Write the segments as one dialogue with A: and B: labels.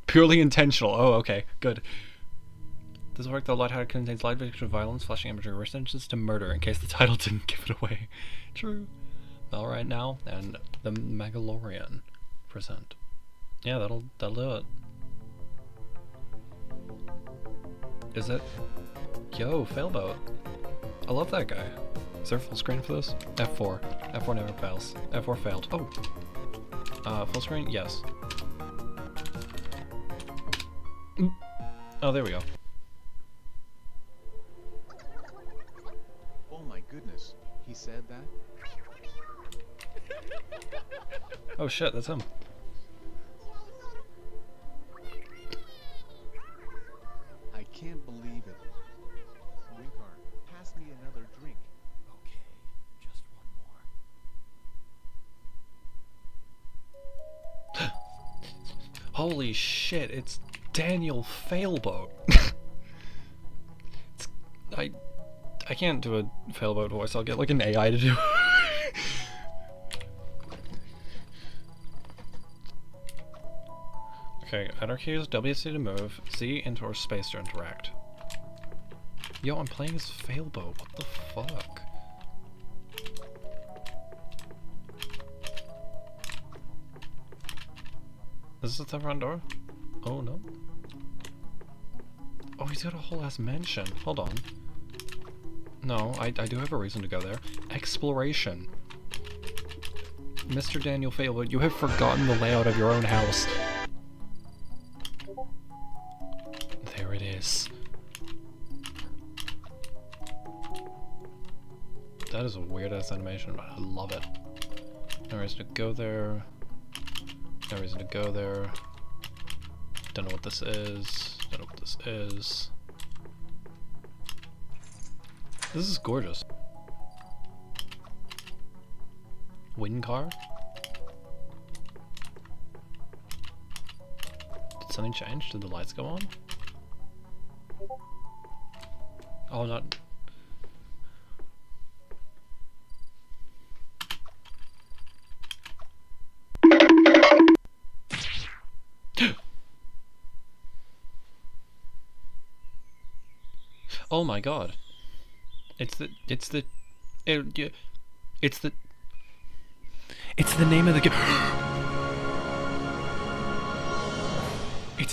A: Purely intentional. Oh, okay, good. This work, the lighthearted contains light fiction of violence, flashing imagery, references to murder, in case the title didn't give it away. True. Alright now, and the Megalorian present. Yeah, that'll do it. Is it? Yo, Failboat. I love that guy. Is there full screen for this? F4. F4 never fails. F4 failed. Oh. Full screen? Yes. Oh, there we go.
B: Oh my goodness, he said that?
A: Oh shit, that's him.
B: I can't believe it. Winkar, pass me another drink.
C: Okay, just one more.
A: Holy shit, it's Daniel Failboat. I can't do a Failboat voice, I'll get like an AI to do. Okay, Anarchy is WC to move, Z into or space to interact. Yo, I'm playing as Failboat, what the fuck? Is this the front door? Oh no. Oh, he's got a whole ass mansion. Hold on. No, I do have a reason to go there. Exploration. Mr. Daniel Failboat, you have forgotten the layout of your own house. There it is. That is a weird ass animation, but I love it. No reason to go there. No reason to go there. Don't know what this is. Don't know what this is. This is gorgeous. Winkar? Did something change? Did the lights go on? Oh, not... Oh my god. It's the name of the game. It's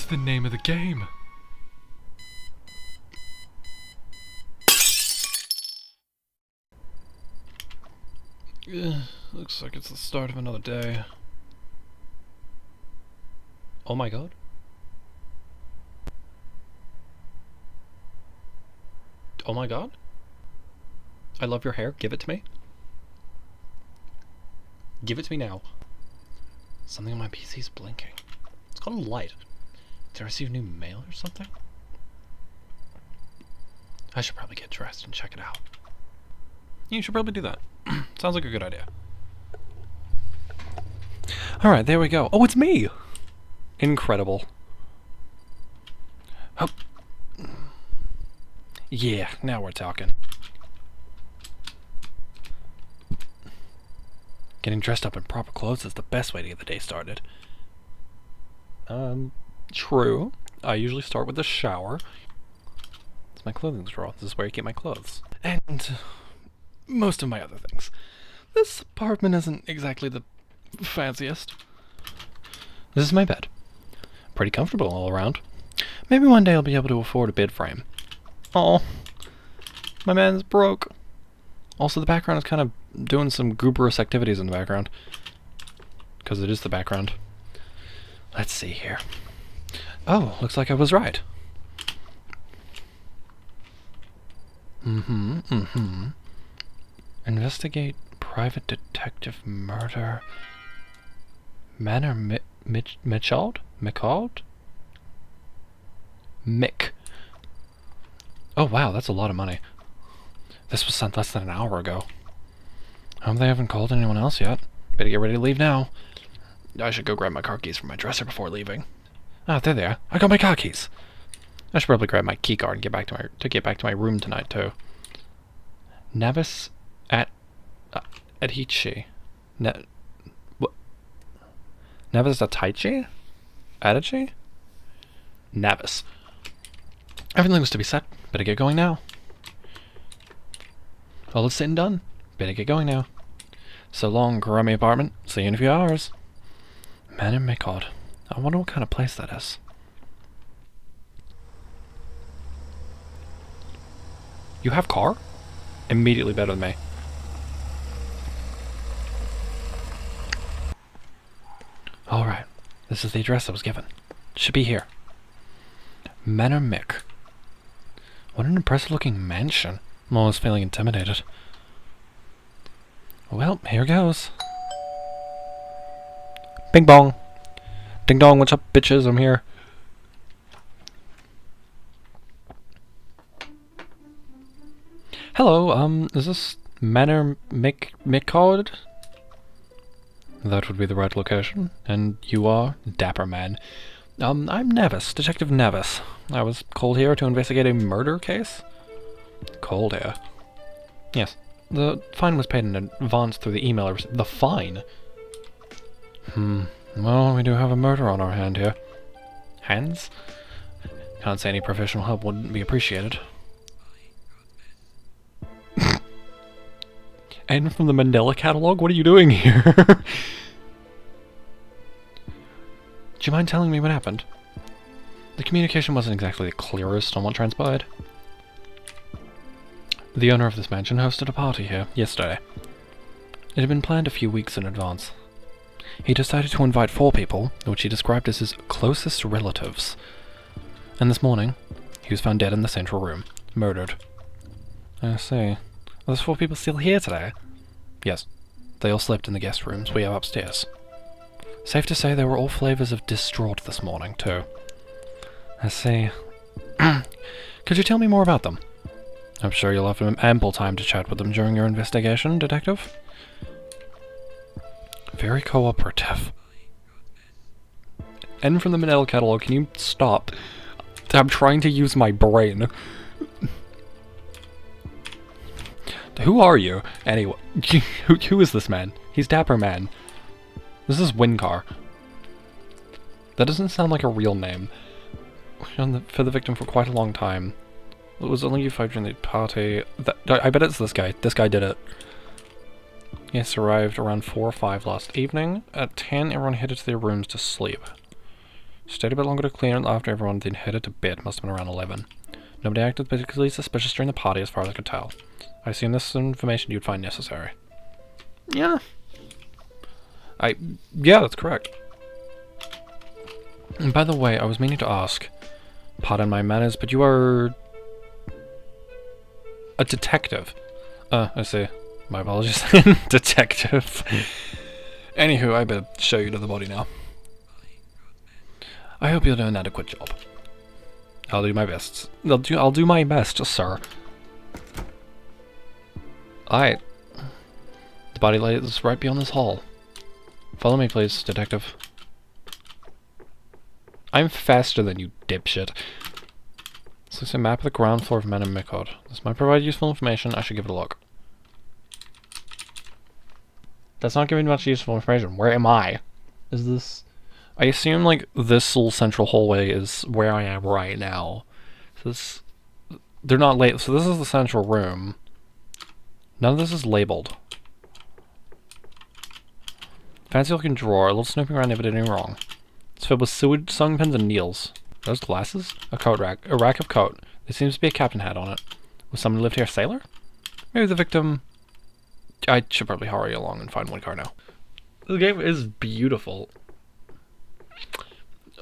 A: the name of the game. Looks like it's the start of another day. Oh my god. Oh my god. I love your hair. Give it to me. Give it to me now. Something on my PC's blinking. It's called a light. Did I receive new mail or something? I should probably get dressed and check it out. You should probably do that. Sounds like a good idea. Alright, there we go. Oh, it's me! Incredible. Oh. Yeah, now we're talking. Getting dressed up in proper clothes is the best way to get the day started. True. I usually start with a shower. It's my clothing drawer. This is where I keep my clothes. And most of my other things. This apartment isn't exactly the fanciest. This is my bed. Pretty comfortable all around. Maybe one day I'll be able to afford a bed frame. Oh, my man's broke. Also, the background is kind of doing some gooberous activities in the background. Because it is the background. Let's see here. Oh, looks like I was right. Investigate private detective murder. Manor Michaud? Mick. Oh wow, that's a lot of money. This was sent less than an hour ago. I hope they haven't called anyone else yet. Better get ready to leave now. I should go grab my car keys from my dresser before leaving. Ah, there they are. I got my car keys. I should probably grab my key card and get back to my room tonight too. Navis at Adhichi. Nevis Ataichi? Adichi? Navis. Everything was to be set. Better get going now. All is said and done. Better get going now. So long, grummy apartment. See you in a few hours. Manor Mikod. I wonder what kind of place that is. You have car? Immediately better than me. Alright. This is the address I was given. Should be here. Manor Mick. What an impressive looking mansion. I'm almost feeling intimidated. Well, here goes. Bing bong. Ding dong, what's up, bitches? I'm here. Hello, is this Manor Mikod? That would be the right location. And you are? Dapper man. I'm Nevis, Detective Nevis. I was called here to investigate a murder case? Called here? Yes. The fine was paid in advance through the email I received. The fine? Well, we do have a murder on our hand here. Hands? Can't say any professional help wouldn't be appreciated. And from the Mandela catalog? What are you doing here? Do you mind telling me what happened? The communication wasn't exactly the clearest on what transpired. The owner of this mansion hosted a party here yesterday. It had been planned a few weeks in advance. He decided to invite 4 people, which he described as his closest relatives. And this morning, he was found dead in the central room, murdered. I see. Are those 4 people still here today? Yes. They all slept in the guest rooms we have upstairs. Safe to say they were all flavors of distraught this morning, too. I see. Could you tell me more about them? I'm sure you'll have ample time to chat with them during your investigation, Detective. Very cooperative. And from the Manila catalog, can you stop? I'm trying to use my brain. Who are you? Anyway, who is this man? He's Dapper Man. This is Winkar. That doesn't sound like a real name. For the victim for quite a long time. It was only you 5 during the party. I bet it's this guy. This guy did it. Yes, arrived around 4 or 5 last evening. At 10, everyone headed to their rooms to sleep. Stayed a bit longer to clean it after everyone then headed to bed. Must have been around 11. Nobody acted particularly suspicious during the party as far as I could tell. I assume this is information you'd find necessary. Yeah. Yeah, that's correct. And by the way, I was meaning to ask, pardon my manners, but you are a detective. I see. My apologies. Detective. Anywho, I better show you to the body now. I hope you'll do an adequate job. I'll do my best. I'll do my best, sir. Alright. The body lays right beyond this hall. Follow me, please, Detective. I'm faster than you, dipshit. This looks like a map of the ground floor of Manor Mikod. This might provide useful information. I should give it a look. That's not giving much useful information. Where am I? Is this... I assume, like, this little central hallway is where I am right now. So this... They're not labeled. So this is the central room. None of this is labeled. Fancy looking drawer. A little snooping around never did anything wrong. It's filled with sewage, sewing pins, and needles. Those glasses? A coat rack. A rack of coat. There seems to be a captain hat on it. Was someone who lived here a sailor? Maybe the victim... I should probably hurry along and find one car now. The game is beautiful.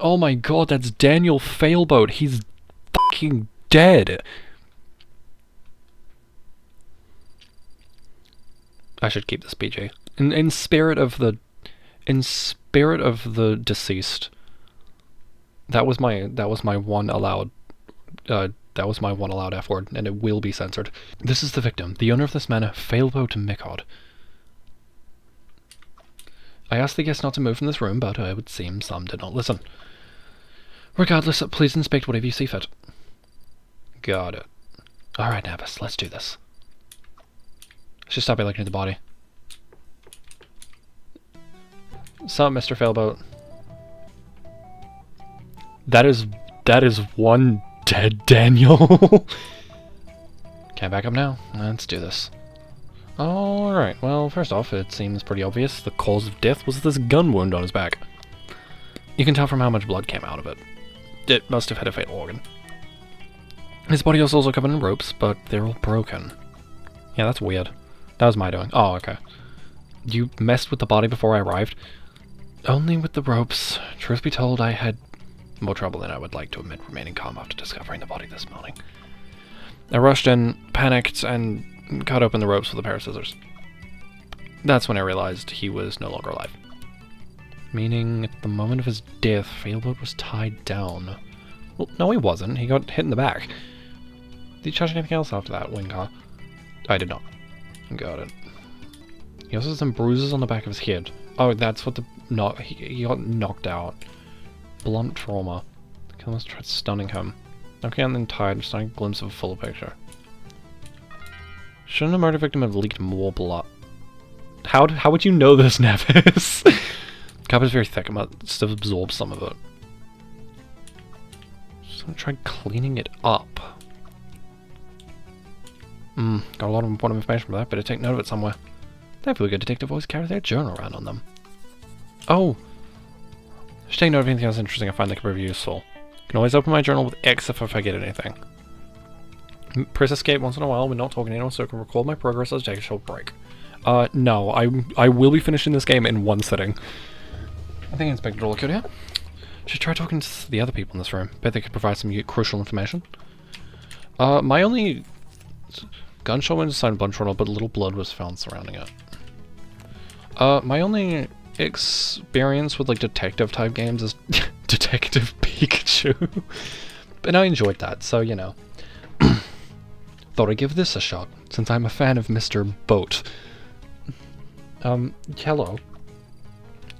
A: Oh my god, that's Daniel Failboat. He's fucking dead. I should keep this PG. In spirit of the deceased. That was my one allowed F word, and it will be censored. This is the victim, the owner of this manor, Failboat Mikod. I asked the guests not to move from this room, but it would seem some did not listen. Regardless, please inspect whatever you see fit. Got it. Alright, Navis, let's do this. I should stop by looking at the body. Sup, Mr. Failboat. That is one dead Daniel. Can't back up now. Let's do this. Alright, well, first off, it seems pretty obvious the cause of death was this gun wound on his back. You can tell from how much blood came out of it. It must have hit a fatal organ. His body was also covered in ropes, but they're all broken. Yeah, that's weird. That was my doing. Oh, okay. You messed with the body before I arrived? Only with the ropes. Truth be told, I had more trouble than I would like to admit remaining calm after discovering the body this morning. I rushed in, panicked, and cut open the ropes with a pair of scissors. That's when I realized he was no longer alive. Meaning, at the moment of his death, Failboat was tied down. Well, no he wasn't. He got hit in the back. Did you charge anything else after that, Wingcar? I did not. Got it. He also has some bruises on the back of his head. Oh, that's what the... No, he got knocked out. Blunt trauma. The killer must have tried stunning him. Okay, and then tied, starting a glimpse of a full picture. Shouldn't a murder victim have leaked more blood? How would you know this, Nevis? Carpet is very thick, I must have absorbed some of it. Just gonna try cleaning it up. Got a lot of important information for that, better take note of it somewhere. Every good detective always carries their journal around on them. Oh! Just take note of anything else interesting I find that could prove useful. Can always open my journal with X if I forget anything. Press escape once in a while when not talking to anyone so I can record my progress as I take a short break. No, I will be finishing this game in one sitting. I think Inspector Dollar could here. Should try talking to the other people in this room. Bet they could provide some crucial information. My only gunshot went inside blood trail, but little blood was found surrounding it. My only experience with like detective type games is Detective Pikachu. And I enjoyed that, so you know. Thought I'd give this a shot, since I'm a fan of Mr. Boat. Hello.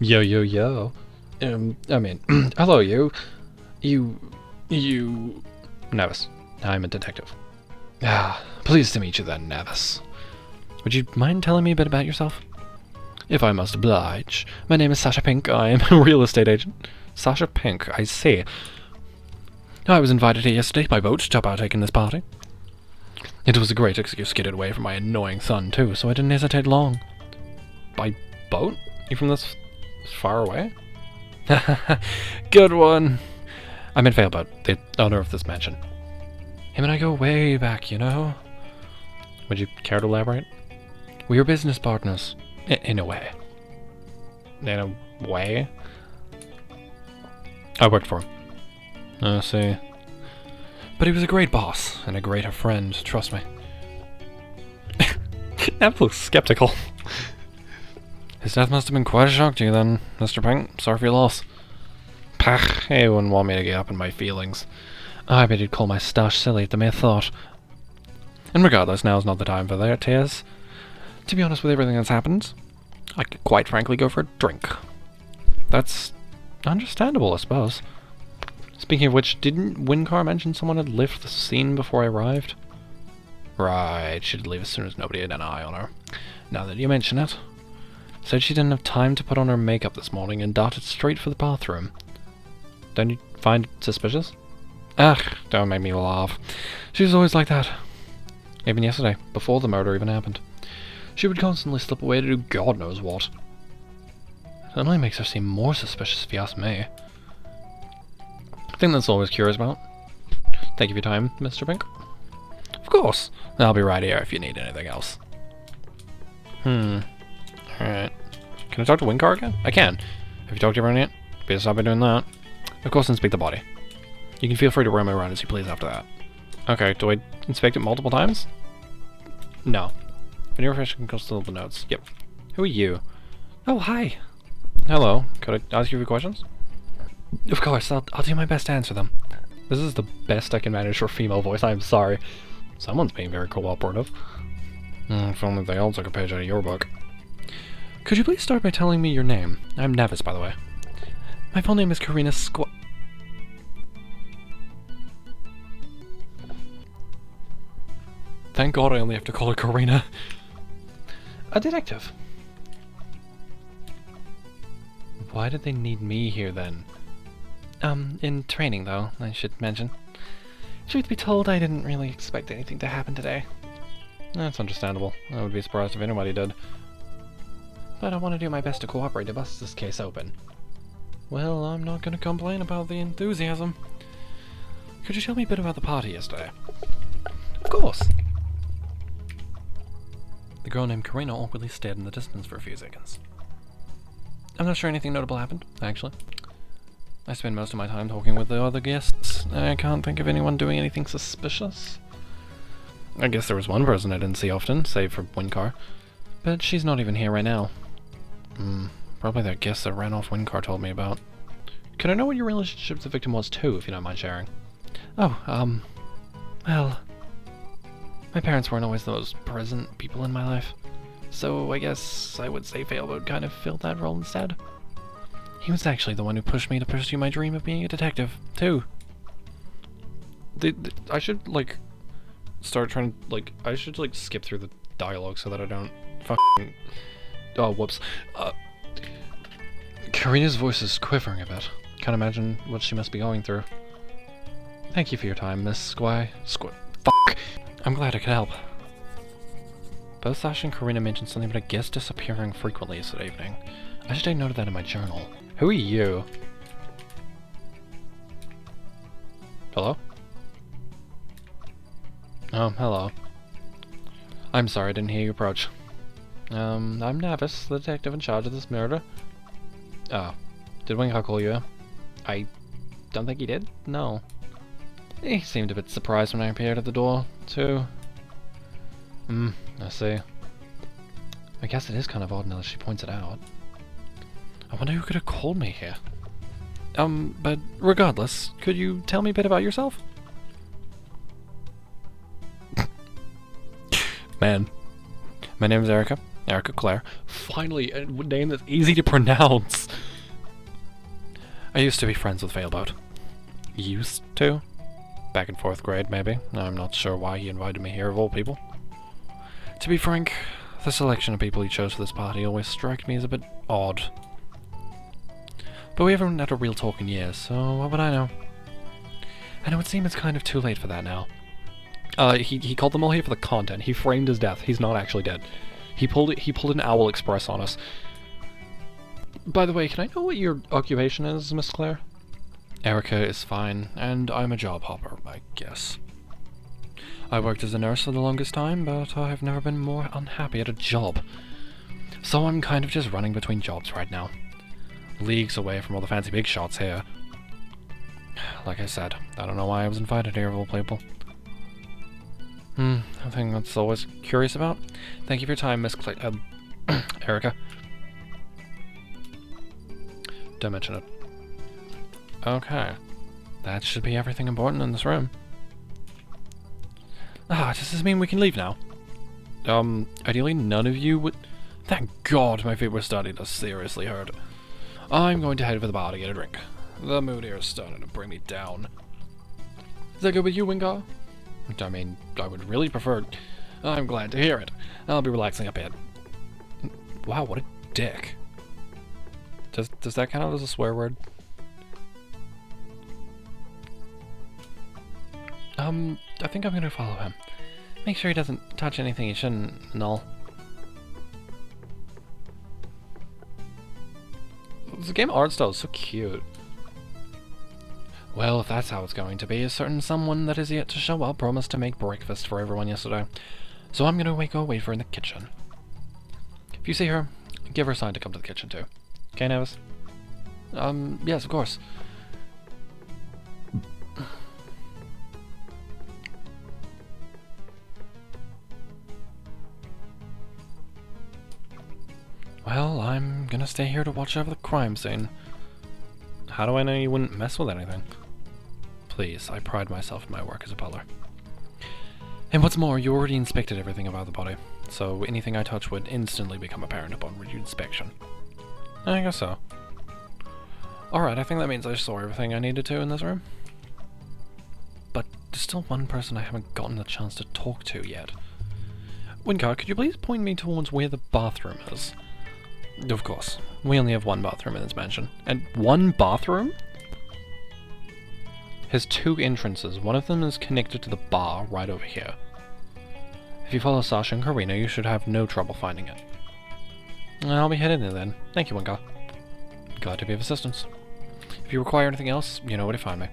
A: Yo, yo, yo. I mean, hello, you. You... Nevis. I'm a detective. Ah, pleased to meet you then, Nevis. Would you mind telling me a bit about yourself? If I must oblige. My name is Sasha Pink. I am a real estate agent. Sasha Pink, I see. I was invited here yesterday by Boat to partake in this party. It was a great excuse to get away from my annoying son, too, so I didn't hesitate long. By Boat? You from this far away? Good one. I'm in Failboat, the owner of this mansion. Him and I go way back, you know? Would you care to elaborate? We are business partners. In a way. In a way? I worked for him. I see. But he was a great boss, and a greater friend, trust me. That looks skeptical. His death must have been quite a shock to you then, Mr. Pink. Sorry for your loss. Pah, he wouldn't want me to get up in my feelings. I bet he'd call my stash silly at the mere thought. And regardless, now's not the time for their tears. To be honest with everything that's happened, I could quite frankly go for a drink. That's understandable, I suppose. Speaking of which, didn't Wingcar mention someone had left the scene before I arrived? Right, she'd leave as soon as nobody had an eye on her. Now that you mention it. Said she didn't have time to put on her makeup this morning and darted straight for the bathroom. Don't you find it suspicious? Ugh, don't make me laugh. She was always like that. Even yesterday, before the murder even happened. She would constantly slip away to do God knows what. It only makes her seem more suspicious if you ask me. I think that's all I was curious about. Thank you for your time, Mr. Pink. Of course. I'll be right here if you need anything else. Alright. Can I talk to Wingcar again? I can. Have you talked to everyone yet? Better stop by doing that. Of course, inspect the body. You can feel free to roam around as you please after that. Okay, do I inspect it multiple times? No. If any refresh can consult the notes. Yep. Who are you? Oh, hi. Hello. Could I ask you a few questions? Of course, I'll do my best to answer them. This is the best I can manage for a female voice, I'm sorry. Someone's being very cooperative. If only they all took a page out of your book. Could you please start by telling me your name? I'm Nevis, by the way. My full name is Karina Thank God I only have to call her Karina. A detective. Why did they need me here then? In training, though, I should mention. Truth be told, I didn't really expect anything to happen today. That's understandable. I would be surprised if anybody did. But I want to do my best to cooperate to bust this case open. Well, I'm not going to complain about the enthusiasm. Could you tell me a bit about the party yesterday? Of course! The girl named Karina awkwardly stared in the distance for a few seconds. I'm not sure anything notable happened, actually. I spend most of my time talking with the other guests. I can't think of anyone doing anything suspicious. I guess there was one person I didn't see often, save for Windcar. But she's not even here right now. Probably that guest that ran off Windcar told me about. Could I know what your relationship with the victim was too, if you don't mind sharing? Oh, well... My parents weren't always the most present people in my life. So I guess I would say Failboat kind of filled that role instead. He was actually the one who pushed me to pursue my dream of being a detective, too. I should, like, start trying to, like, I should, like, skip through the dialogue so that I don't fucking... Oh, whoops. Karina's voice is quivering a bit. Can't imagine what she must be going through. Thank you for your time, Miss Fuck! I'm glad I could help. Both Sasha and Karina mentioned something about a guest disappearing frequently yesterday evening. I should take note of that in my journal. Who are you? Hello? Oh, hello. I'm sorry, I didn't hear you approach. I'm Navis, the detective in charge of this murder. Oh, did Wingha call you? I don't think he did, no. He seemed a bit surprised when I appeared at the door, too. I see. I guess it is kind of odd now that she points it out. I wonder who could have called me here. But regardless, could you tell me a bit about yourself? Man. My name is Erica. Erica Claire. Finally, a name that's easy to pronounce. I used to be friends with Failboat. Used to? Back in 4th grade, maybe. I'm not sure why he invited me here, of all people. To be frank, the selection of people he chose for this party always struck me as a bit odd. But we haven't had a real talk in years, so what would I know? And it would seem it's kind of too late for that now. He called them all here for the content. He framed his death. He's not actually dead. He pulled an Owl Express on us. By the way, can I know what your occupation is, Miss Claire? Erica is fine, and I'm a job hopper, I guess. I worked as a nurse for the longest time, but I've never been more unhappy at a job. So I'm kind of just running between jobs right now. Leagues away from all the fancy big shots here. Like I said, I don't know why I was invited here of all people. A thing that's always curious about. Thank you for your time, Miss Erica. Don't mention it. Okay. That should be everything important in this room. Does this mean we can leave now? Ideally none of you would... Thank God my feet were starting to seriously hurt. I'm going to head for the bar to get a drink. The mood here is starting to bring me down. Is that good with you, Wingar? I mean, I would really prefer... I'm glad to hear it. I'll be relaxing a bit. Wow, what a dick. Does that count as a swear word? I think I'm gonna follow him. Make sure he doesn't touch anything he shouldn't and all. The game art style is so cute. Well, if that's how it's going to be, a certain someone that is yet to show up promised to make breakfast for everyone yesterday. So I'm gonna go wait for her in the kitchen. If you see her, give her a sign to come to the kitchen too. Okay, Nevis? Yes, of course. Well, I'm gonna stay here to watch over the crime scene. How do I know you wouldn't mess with anything? Please, I pride myself in my work as a butler. And what's more, you already inspected everything about the body, so anything I touch would instantly become apparent upon inspection. I guess so. Alright, I think that means I saw everything I needed to in this room. But there's still one person I haven't gotten the chance to talk to yet. Windcar, could you please point me towards where the bathroom is? Of course. We only have one bathroom in this mansion. And one bathroom? has two entrances. One of them is connected to the bar right over here. If you follow Sasha and Karina, you should have no trouble finding it. I'll be headed there then. Thank you, Wingar. Glad to be of assistance. If you require anything else, you know where to find me.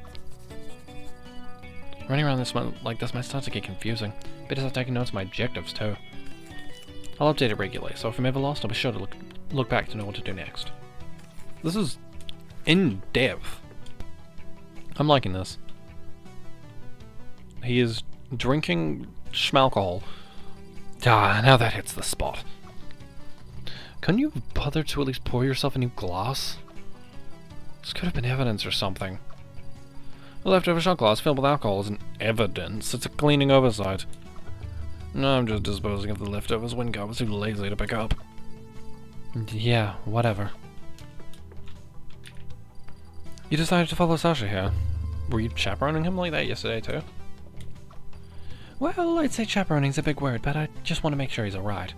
A: Running around like this might start to get confusing. Better start taking notes of my objectives, too. I'll update it regularly, so if I'm ever lost, I'll be sure to look back to know what to do next. This is in-depth. I'm liking this. He is drinking schmalcohol. Ah, now that hits the spot. Couldn't you bother to at least pour yourself a new glass? This could have been evidence or something. A leftover shot glass filled with alcohol isn't evidence, it's a cleaning oversight. No, I'm just disposing of the leftovers Wingar was too lazy to pick up. Yeah, whatever. You decided to follow Sasha here. Were you chaperoning him like that yesterday too? Well, I'd say chaperoning's a big word, but I just want to make sure he's alright.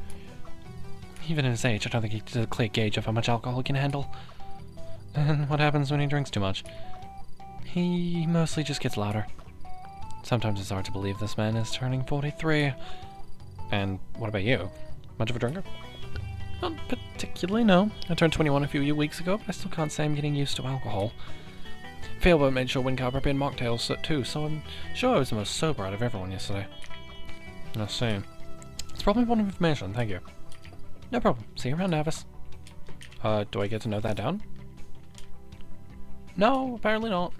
A: Even at his age, I don't think he's a clear gauge of how much alcohol he can handle. And what happens when he drinks too much? He mostly just gets louder. Sometimes it's hard to believe this man is turning 43. And what about you? Much of a drinker? Not particularly, no. I turned 21 a few weeks ago, but I still can't say I'm getting used to alcohol. Failboat made sure Wincar prepared mocktails too, so I'm sure I was the most sober out of everyone yesterday. I see. It's probably one of information, thank you. No problem. See you around, Navis. Do I get to note that down? No, apparently not.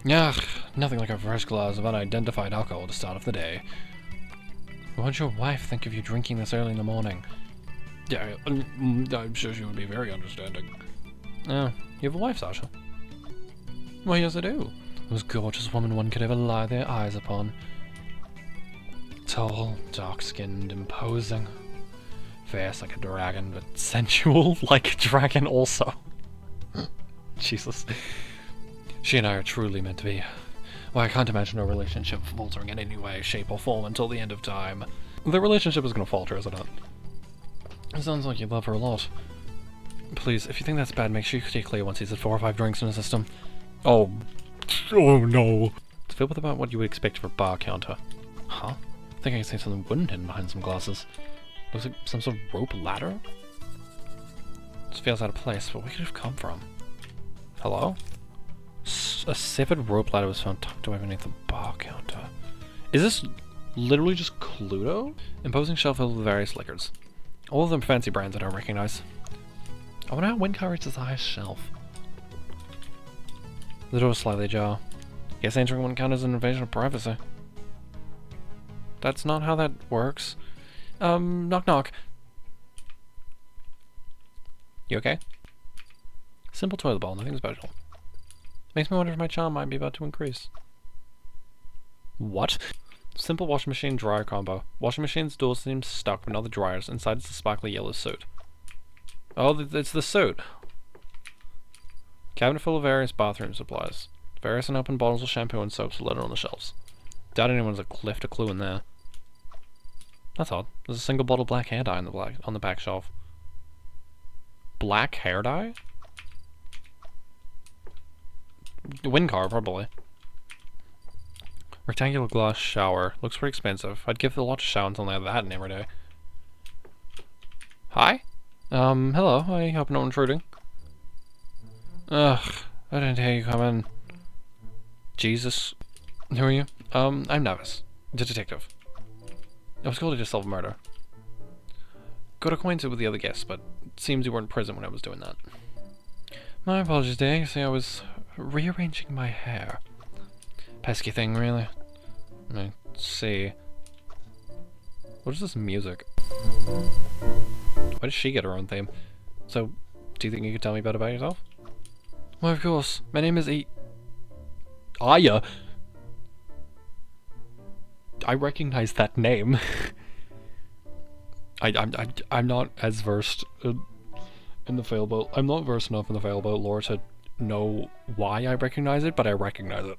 A: Ugh, nothing like a fresh glass of unidentified alcohol to start off the day. What would your wife think of you drinking this early in the morning? Yeah, I'm sure she would be very understanding. Oh, you have a wife, Sasha? Why, yes I do. The most gorgeous woman one could ever lie their eyes upon. Tall, dark-skinned, imposing. Fierce like a dragon, but sensual like a dragon also. Jesus. She and I are truly meant to be. Well, I can't imagine our relationship faltering in any way, shape, or form until the end of time. The relationship is gonna falter, is it not? It sounds like you love her a lot. Please, if you think that's bad, make sure you stay clear once he's had 4 or 5 drinks in his system. Oh no. It's filled with about what you would expect for a bar counter. Huh? I think I can see something wooden hidden behind some glasses. Looks like some sort of rope ladder? This feels out of place, but where could it have come from? Hello? A severed rope ladder was found tucked away beneath the bar counter. Is this literally just Cluedo? Imposing shelf filled with various liquors. All of them fancy brands I don't recognize. I wonder how Wincar reaches the highest shelf. The door is slightly ajar. Guess entering wouldn't count as an invasion of privacy. That's not how that works. Knock knock. You okay? Simple toilet bowl, nothing special. Makes me wonder if my charm might be about to increase. What? Simple washing machine dryer combo. Washing machine's door seems stuck with other dryers. Inside it's a sparkly yellow suit. Oh, it's the suit. Cabinet full of various bathroom supplies. Various unopened bottles of shampoo and soaps littered on the shelves. Doubt anyone's left a clue in there. That's odd. There's a single bottle of black hair dye on the back shelf. Black hair dye? Wincar, probably. Rectangular glass shower. Looks pretty expensive. I'd give it a lot to shower until I have that in every day. Hi? Hello. I hope I'm not intruding. Ugh, I didn't hear you come in. Jesus. Who are you? I'm Navis. The detective. I was called to just solve a murder. Got acquainted with the other guests, but it seems you weren't present when I was doing that. My apologies, dear. You see, I was rearranging my hair. Pesky thing, really. I see. What is this music? Why does she get her own theme? So, do you think you could tell me a bit about yourself? Why, of course. My name is Aya. I recognize that name. I'm not as versed in the Failboat. I'm not versed enough in the Failboat lore to know why I recognize it, but I recognize it.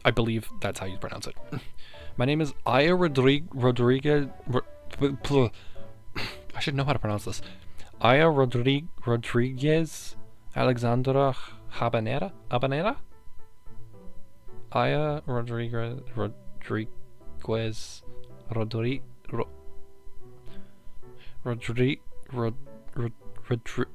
A: I believe that's how you pronounce it. My name is Aya Rodriguez. I should know how to pronounce this. Aya Rodriguez Alexandra Habanera? Aya Rodriguez Rodri Ro, Rodri Rod Rod Rodri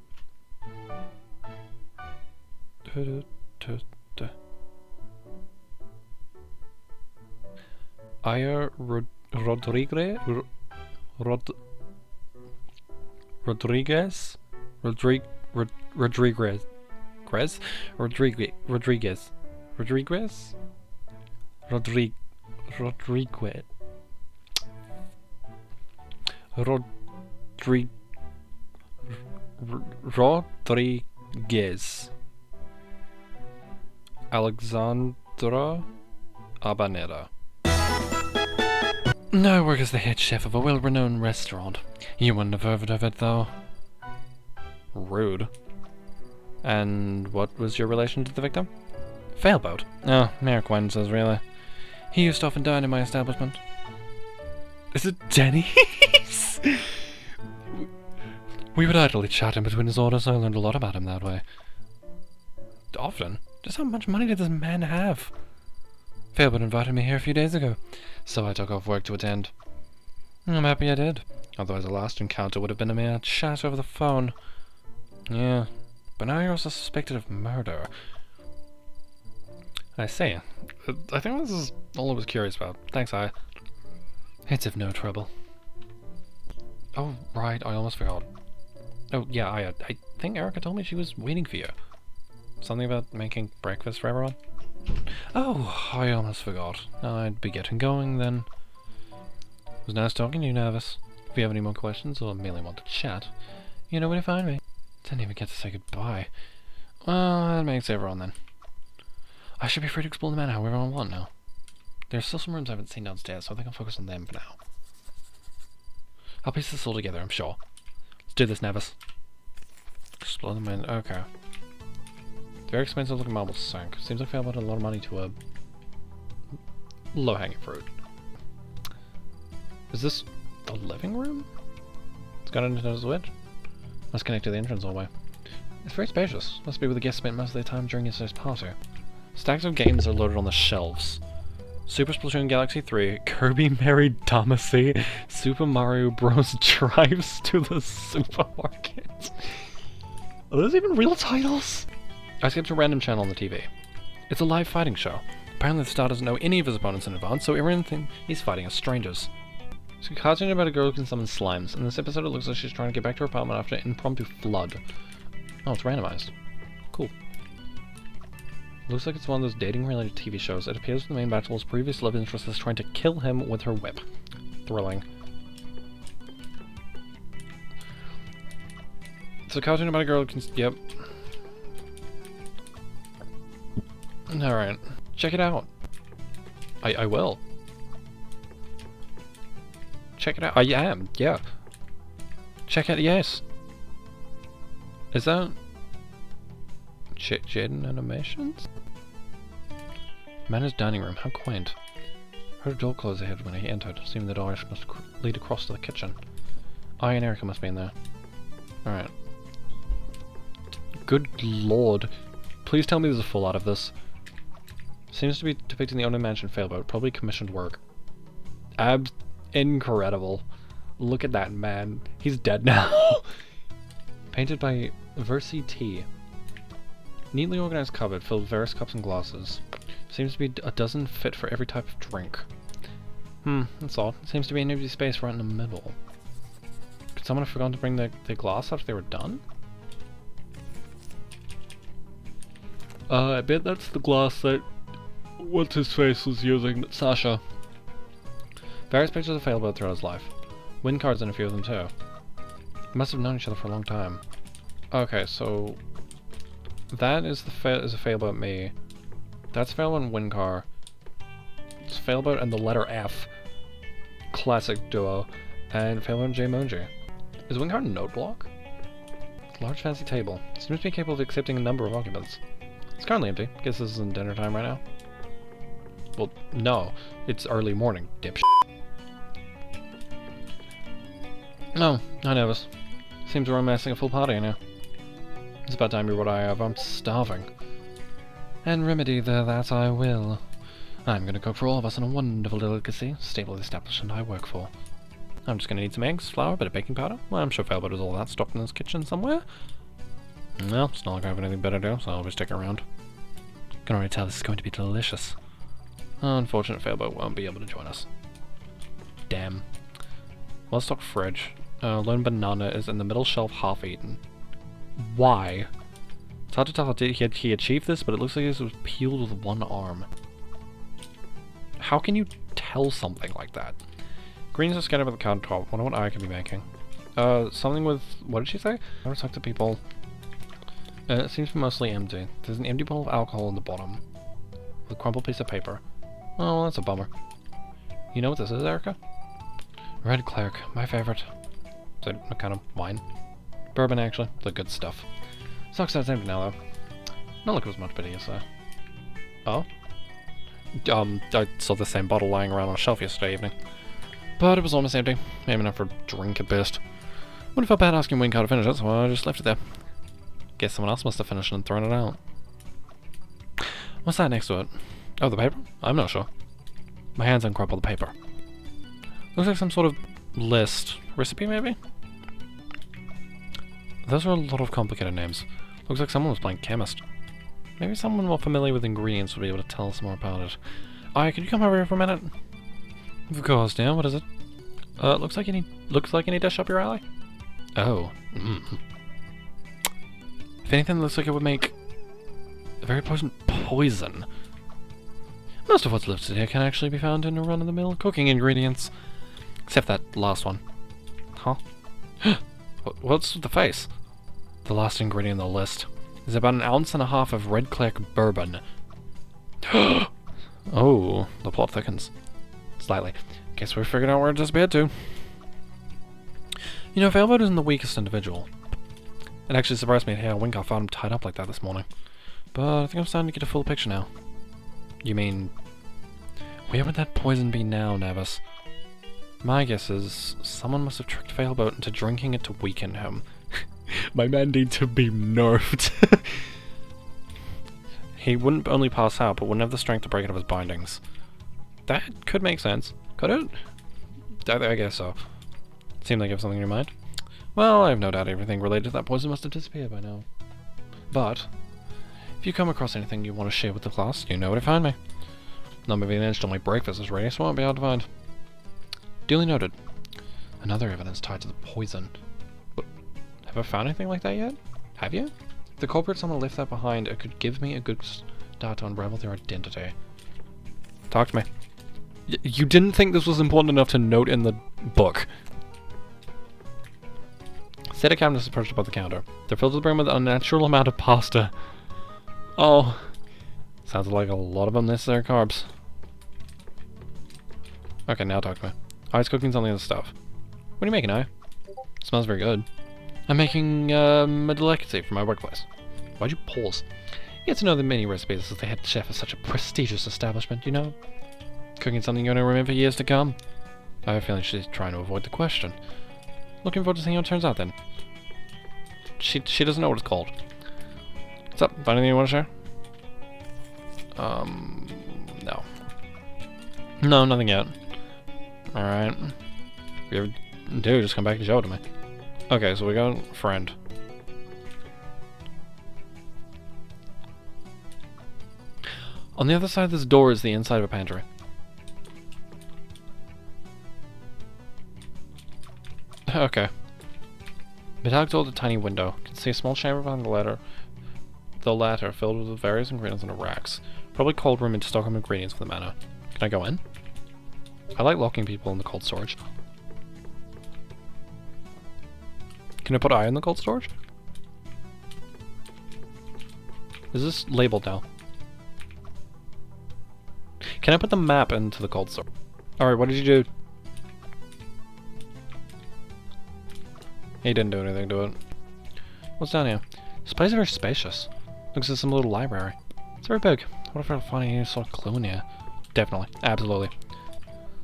A: Aya Rodriguez Rodriguez Rodriguez Rodriguez Rodriguez Rodriguez Alexandra Habanera. I work as the head chef of a well-renowned restaurant. You wouldn't have heard of it, though. Rude. And what was your relation to the victim? Failboat. Oh, mere acquaintances, really. He used to often dine in my establishment. Is it Denny's? We would idly chat in between his orders, so I learned a lot about him that way. Often? Just how much money did this man have? Failboat invited me here a few days ago, so I took off work to attend. I'm happy I did. Otherwise the last encounter would have been a mere chat over the phone. Yeah, but now you're also suspected of murder. I see. I think this is all I was curious about. Thanks, I. It's of no trouble. Oh, right, I almost forgot. Oh, yeah, I think Erica told me she was waiting for you. Something about making breakfast for everyone? Oh, I almost forgot. I'd be getting going then. It was nice talking to you, Nervous. If you have any more questions or merely want to chat, you know where to find me. Didn't even get to say goodbye. Well, that makes everyone then. I should be free to explore the manor however I want now. There's still some rooms I haven't seen downstairs, so I think I'll focus on them for now. I'll piece this all together, I'm sure. Let's do this, Nevis. Explore the manor. Okay. Very expensive looking marble sink. Seems like Failboat had a lot of money to a low-hanging fruit. Is this the living room? It's got a Nintendo Switch. Must connect to the entrance hallway. It's very spacious. Must be where the guests spent most of their time during yesterday's party. Stacks of games are loaded on the shelves. Super Splatoon Galaxy 3, Kirby Married Damacy, Super Mario Bros. Drives to the Supermarket. Are those even real titles? I skipped a random channel on the TV. It's a live fighting show. Apparently the star doesn't know any of his opponents in advance, so everyone thinks he's fighting as strangers. It's a cartoon about a girl who can summon slimes. In this episode it looks like she's trying to get back to her apartment after an impromptu flood. Oh, it's randomized. Cool. Looks like it's one of those dating-related TV shows. It appears the main battle's previous love interest is trying to kill him with her whip. Thrilling. It's a cartoon about a girl who can... Yep. Alright. Check it out. I will. Check it out. I am, yeah. Check it, yes. Is that... Jaden Animations? Manor's dining room, how quaint. Heard a door close ahead when he entered. Seemed the door must lead across to the kitchen. I and Erica must be in there. Alright. Good lord. Please tell me there's a full out of this. Seems to be depicting the owner mansion Failboat. Probably commissioned work. Incredible. Look at that man. He's dead now. Painted by Versi T. Neatly organized cupboard filled with various cups and glasses. Seems to be a dozen fit for every type of drink. That's odd. Seems to be an empty space right in the middle. Could someone have forgotten to bring their glass after they were done? I bet that's the glass that what's-his-face was using, Sasha. Various pictures of Failboat throughout his life. Win cards in a few of them too. Must have known each other for a long time. Okay, so that is a Failboat me. That's Failboat and Wincar. It's Failboat and the letter F. Classic duo. And Failboat and J-Moji. Is Wincar note block? Large fancy table. Seems to be capable of accepting a number of occupants. It's currently empty. Guess this isn't dinner time right now. Well, no. It's early morning, dipshit. No, I nervous. Seems we're amassing a full party now. It's about time you're what I have. I'm starving. And remedy that I will. I'm gonna cook for all of us in a wonderful delicacy, stable establishment I work for. I'm just gonna need some eggs, flour, a bit of baking powder. Well, I'm sure Failbot has all that stocked in his kitchen somewhere. Well, it's not like I have anything better to do, so I'll just stick around. Can already tell this is going to be delicious. Unfortunate Failbot won't be able to join us. Damn. Well-stocked fridge. Lone banana is in the middle shelf, half-eaten. Why? It's hard to tell how he achieved this, but it looks like this was peeled with one arm. How can you tell something like that? Greens are scattered over the countertop. Wonder what I could be making. Something with... what did she say? I never talked to people. It seems to be mostly empty. There's an empty bowl of alcohol in the bottom. With a crumpled piece of paper. Oh, that's a bummer. You know what this is, Erica? Red Clerk, my favorite. Is it a kind of wine? Bourbon, actually. The good stuff. Sucks that it's empty now, though. Not like it was much better yesterday. Oh? I saw the same bottle lying around on a shelf yesterday evening. But it was almost empty. Maybe enough for a drink at best. Wouldn't feel bad asking Wingcar to finish it, so I just left it there. Guess someone else must have finished and thrown it out. What's that next to it? Oh, the paper? I'm not sure. My hands uncrumple the paper. Looks like some sort of list. Recipe, maybe? Those are a lot of complicated names. Looks like someone was playing chemist. Maybe someone more familiar with ingredients would be able to tell us more about it. Alright, could you come over here for a minute? Of course, Dan. What is it? Looks like any dish up your alley? Oh. If anything, it looks like it would make a very potent poison. Most of what's listed here can actually be found in a run-of-the-mill cooking ingredients. Except that last one. Huh? What's with the face? The last ingredient on the list is about 1.5 ounces of Red Clerk bourbon. Oh, the plot thickens. Slightly. Guess we figured out where it disappeared to. You know, Failbot isn't the weakest individual. It actually surprised me how Wingcar found him tied up like that this morning. But I think I'm starting to get a full picture now. You mean... where would that poison be now, Navis? My guess is someone must have tricked Failbot into drinking it to weaken him. My man needs to be nerfed. He wouldn't only pass out, but wouldn't have the strength to break out of his bindings. That could make sense. Could it? I guess so. Seemed like you have something in your mind. Well, I have no doubt everything related to that poison must have disappeared by now. But, if you come across anything you want to share with the class, you know where to find me. Not moving an inch till my breakfast is ready, so I won't be hard to find. Duly noted. Another evidence tied to the poison. But, have I found anything like that yet? Have you? If the culprit's someone left that behind, it could give me a good start to unravel their identity. Talk to me. You didn't think this was important enough to note in the book. Set of cabinets approached above the counter. They're filled to the brim with an unnatural amount of pasta. Oh. Sounds like a lot of unnecessary carbs. Okay, now talk to me. I's cooking something of the stuff. What are you making, I? Smells very good. I'm making a delicacy for my workplace. Why'd you pause? You get to know the many recipes as the head chef of such a prestigious establishment, you know? Cooking something you're going to remember for years to come. I have a feeling she's trying to avoid the question. Looking forward to seeing how it turns out then. She doesn't know what it's called. What's up? Find anything you want to share? No. No, nothing yet. Alright. If you ever do, just come back and show it to me. Okay, so we got a friend. On the other side of this door is the inside of a pantry. Okay. Metallic door with a tiny window. You can see a small chamber behind the ladder. The latter filled with various ingredients in the racks. Probably cold room to stock up ingredients for the manor. Can I go in? I like locking people in the cold storage. Can I put I in the cold storage? Is this labeled now? Can I put the map into the cold storage? Alright, what did you do? He didn't do anything to it. What's down here? This place is very spacious. Looks like some little library. It's very big. What if I find any sort of clue in here? Definitely. Absolutely.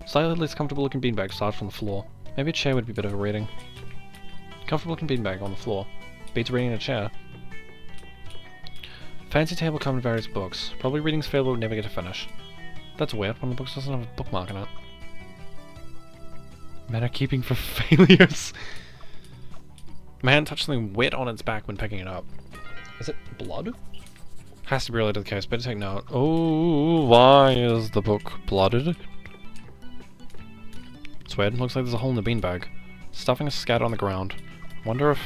A: Slightly less comfortable looking beanbag starts from the floor. Maybe a chair would be a bit of a reading. Comfortable looking beanbag on the floor. Beats reading in a chair. Fancy table covered with various books. Probably readings failed but would never get to finish. That's weird, one of the books doesn't have a bookmark in it. Manner keeping for failures. My hand touched something wet on its back when picking it up. Is it blood? Has to be related to the case, better take note. Oh, why is the book blooded? It's weird, looks like there's a hole in the beanbag. Stuffing is scattered on the ground. Wonder if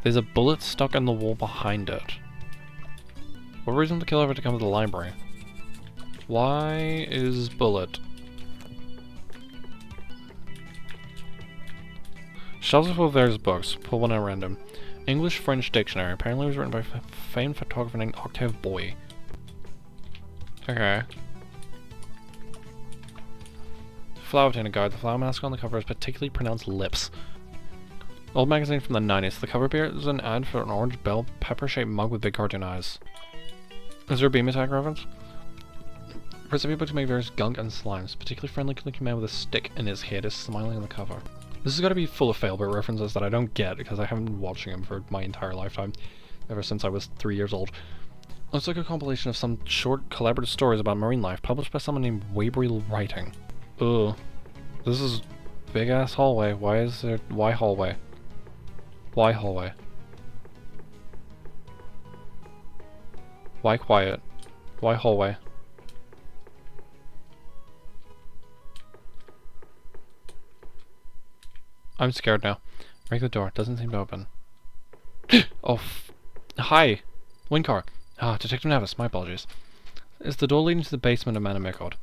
A: there's a bullet stuck in the wall behind it. What reason did the killer ever to come to the library? Why is bullet? Shelves are full of various books. Pull one at random. English-French dictionary. Apparently it was written by famed photographer named Octave Boy. Okay. Flower Painter Guide. The flower mask on the cover has particularly pronounced lips. Old magazine from the 90s. The cover bears an ad for an orange bell pepper-shaped mug with big cartoon eyes. Is there a beam attack reference? Recipe book to make various gunk and slimes. Particularly friendly looking man with a stick in his head is smiling on the cover. This has got to be full of Failbert references that I don't get because I haven't been watching him for my entire lifetime. Ever since I was 3 years old. Looks like a compilation of some short collaborative stories about marine life published by someone named Waverly Writing. Ugh. This is big ass hallway. Why is there... Why hallway? Why hallway? Why quiet? Why hallway? I'm scared now. Break the door. Doesn't seem to open. Oh, hi! Winkar. Ah, Detective Navis. My apologies. Is the door leading to the basement of Manor Mirkwood?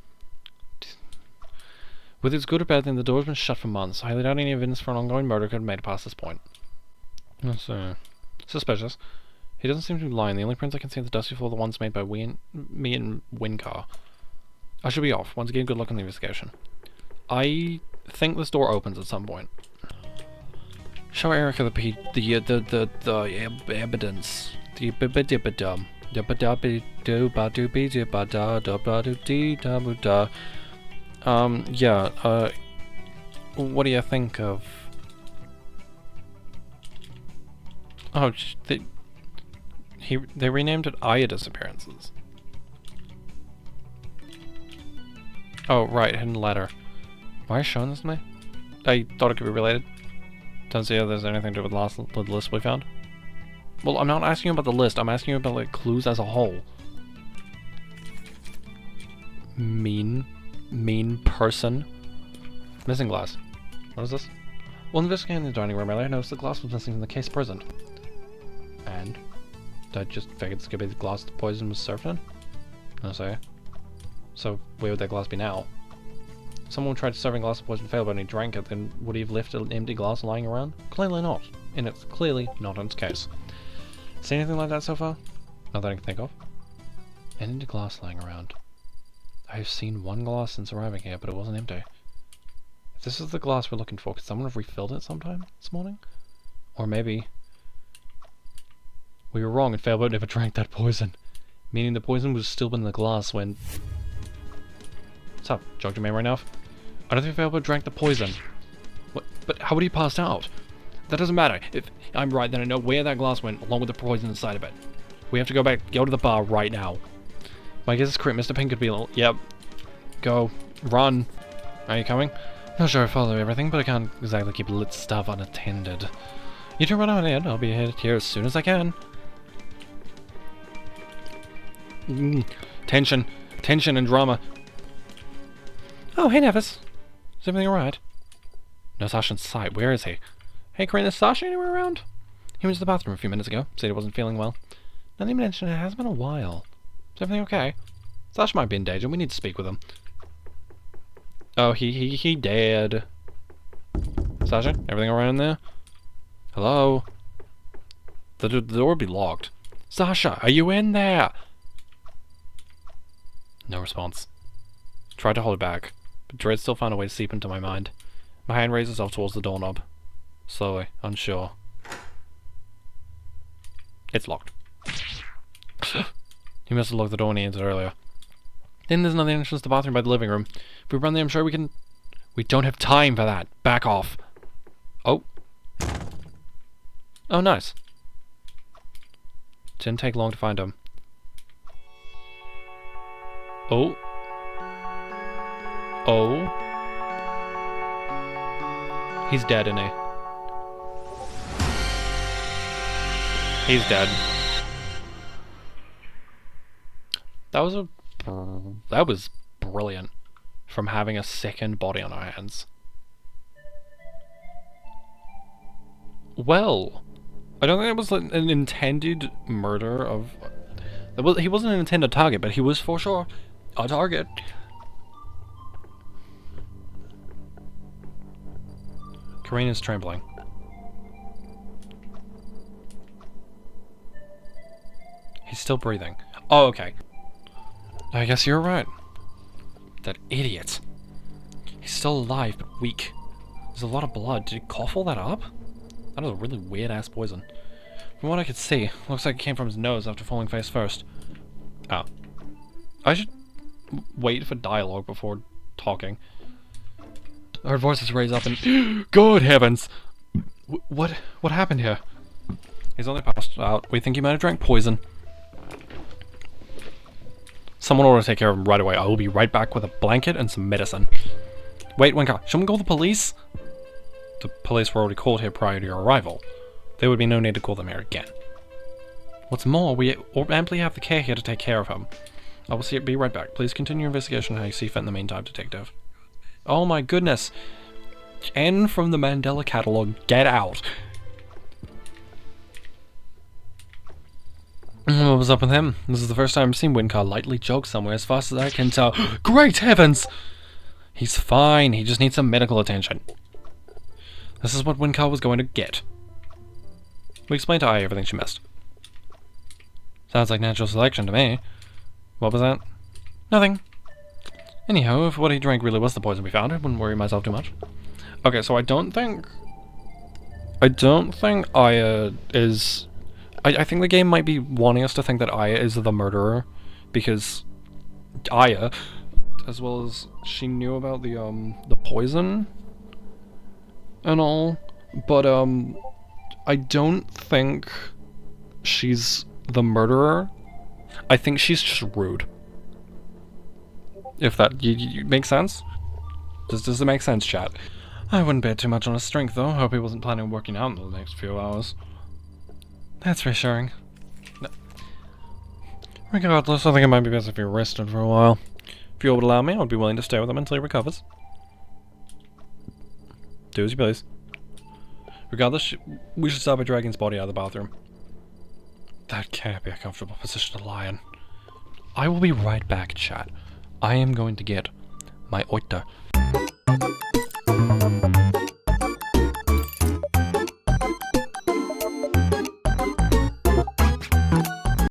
A: Whether it's good or bad thing, the door's been shut for months. I highly doubt any evidence for an ongoing murder could have made it past this point. That's, suspicious. He doesn't seem to be lying. The only prints I can see on the dusty floor are the ones made by me and Winkar. I should be off. Once again, good luck on the investigation. I think this door opens at some point. Show Erica the evidence. The bibidibidum. Yeah, what do you think of... Oh, they renamed it Aya Disappearances. Oh, right, Hidden Letter. Why are you showing this to me? I thought it could be related. Don't see if there's anything to do with the list we found. Well, I'm not asking you about the list, I'm asking you about like clues as a whole. Mean person. Missing glass. What is this? While investigating the dining room earlier, I noticed the glass was missing from the case present. And? I just figured this could be the glass the poison was served in? No, say. So, where would that glass be now? If someone tried serving a glass of poison failed but he drank it, then would he have left an empty glass lying around? Clearly not. And it's clearly not in its case. See anything like that so far? Not that I can think of. An empty glass lying around. I have seen one glass since arriving here, but it wasn't empty. If this is the glass we're looking for, could someone have refilled it sometime this morning? Or maybe... we were wrong and Failboat never drank that poison. Meaning the poison was still in the glass when... What's up? Jogged your memory enough? I don't think Failboat drank the poison. What? But how would he pass out? That doesn't matter. If I'm right, then I know where that glass went, along with the poison inside of it. We have to go back, go to the bar right now. My guess is correct. Mr. Pink could be a little... Yep. Go. Run. Are you coming? Not sure I follow everything, but I can't exactly keep lit stuff unattended. You two run out ahead. I'll be here as soon as I can. Tension. Tension and drama. Oh, hey, Nevis. Is everything alright? No Sasha in sight. Where is he? Hey, Corinne, is Sasha anywhere around? He went to the bathroom a few minutes ago. Said he wasn't feeling well. Nothing mentioned. It has been a while. Is everything okay? Sasha might be in danger. We need to speak with him. Oh, he dead. Sasha, everything alright in there? Hello? The door would be locked. Sasha, are you in there? No response. Tried to hold it back, but dread still found a way to seep into my mind. My hand raised itself towards the doorknob. Slowly, unsure. It's locked. He must have locked the door when he entered earlier. Then there's another entrance to the bathroom by the living room. If we run there, I'm sure we can... We don't have time for that. Back off. Oh. Oh, nice. Didn't take long to find him. Oh. Oh. He's dead, isn't he? He's dead. That was brilliant. From having a second body on our hands. Well, I don't think it was an intended murder of... He wasn't an intended target, but he was for sure a target. Karina's trembling. He's still breathing. Oh, okay. I guess you're right. That idiot. He's still alive, but weak. There's a lot of blood. Did he cough all that up? That was a really weird-ass poison. From what I could see, looks like it came from his nose after falling face first. Oh. I should wait for dialogue before talking. Her voices raise up and... Good heavens! What happened here? He's only passed out. We think he might have drank poison. Someone ought to take care of him right away. I will be right back with a blanket and some medicine. Wait, Winka, shouldn't we call the police? The police were already called here prior to your arrival. There would be no need to call them here again. What's more, we amply have the care here to take care of him. I will be right back. Please continue your investigation how you see fit in the meantime, detective. Oh my goodness. N from the Mandela catalog, get out. What was up with him? This is the first time I've seen Wincar lightly jog somewhere as fast as I can tell. Great heavens! He's fine, he just needs some medical attention. This is what Wincar was going to get. We explained to Aya everything she missed. Sounds like natural selection to me. What was that? Nothing. Anyhow, if what he drank really was the poison we found, I wouldn't worry myself too much. Okay, so I don't think Aya is... I think the game might be wanting us to think that Aya is the murderer, because Aya, as well as she knew about the poison and all, but I don't think she's the murderer. I think she's just rude. If that makes sense? Does it make sense, chat? I wouldn't bet too much on his strength, though. Hope he wasn't planning on working out in the next few hours. That's reassuring. No. Regardless, I think it might be best if you're rested for a while. If you would allow me, I would be willing to stay with him until he recovers. Do as you please. Regardless, we should start by dragging his body out of the bathroom. That can't be a comfortable position to lie in. I will be right back, chat. I am going to get my oiter.